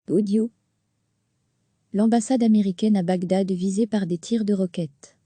Audio. L'ambassade américaine à Bagdad visée par des tirs de roquettes.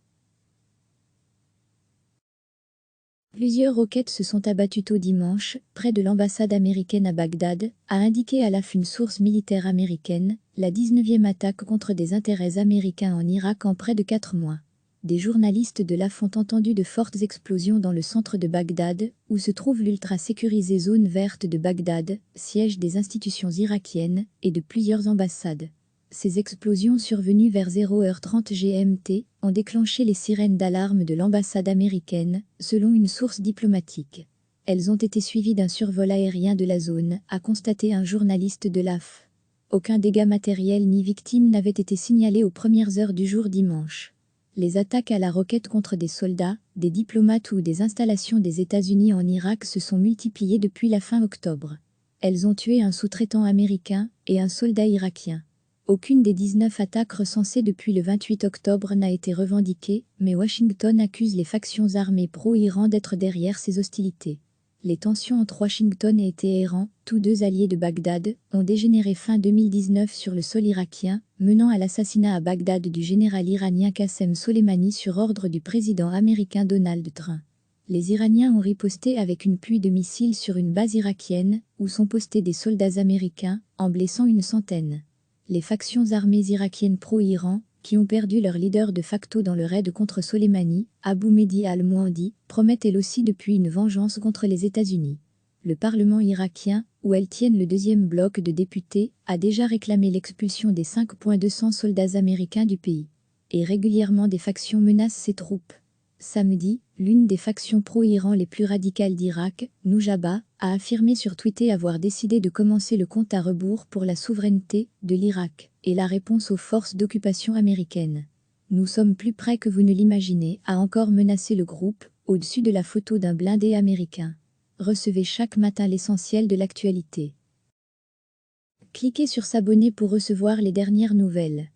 Plusieurs roquettes se sont abattues tôt dimanche, près de l'ambassade américaine à Bagdad, a indiqué à l'AF une source militaire américaine, la 19e attaque contre des intérêts américains en Irak en près de 4 mois. Des journalistes de l'AF ont entendu de fortes explosions dans le centre de Bagdad, où se trouve l'ultra-sécurisée zone verte de Bagdad, siège des institutions irakiennes, et de plusieurs ambassades. Ces explosions survenues vers 0h30 GMT ont déclenché les sirènes d'alarme de l'ambassade américaine, selon une source diplomatique. Elles ont été suivies d'un survol aérien de la zone, a constaté un journaliste de l'AF. Aucun dégât matériel ni victime n'avait été signalé aux premières heures du jour dimanche. Les attaques à la roquette contre des soldats, des diplomates ou des installations des États-Unis en Irak se sont multipliées depuis la fin octobre. Elles ont tué un sous-traitant américain et un soldat irakien. Aucune des 19 attaques recensées depuis le 28 octobre n'a été revendiquée, mais Washington accuse les factions armées pro-Iran d'être derrière ces hostilités. Les tensions entre Washington et Téhéran, tous deux alliés de Bagdad, ont dégénéré fin 2019 sur le sol irakien, menant à l'assassinat à Bagdad du général iranien Qassem Soleimani sur ordre du président américain Donald Trump. Les Iraniens ont riposté avec une pluie de missiles sur une base irakienne, où sont postés des soldats américains, en blessant une centaine. Les factions armées irakiennes pro-Iran, qui ont perdu leur leader de facto dans le raid contre Soleimani, Abu Mehdi al-Muhandi, promettent elles aussi depuis une vengeance contre les États-Unis. Le Parlement irakien, où elles tiennent le deuxième bloc de députés, a déjà réclamé l'expulsion des 5,200 soldats américains du pays. Et régulièrement des factions menacent ces troupes. Samedi, l'une des factions pro-Iran les plus radicales d'Irak, Nujaba, a affirmé sur Twitter avoir décidé de commencer le compte à rebours pour la souveraineté de l'Irak et la réponse aux forces d'occupation américaines. Nous sommes plus près que vous ne l'imaginez, a encore menacé le groupe, au-dessus de la photo d'un blindé américain. Recevez chaque matin l'essentiel de l'actualité. Cliquez sur s'abonner pour recevoir les dernières nouvelles.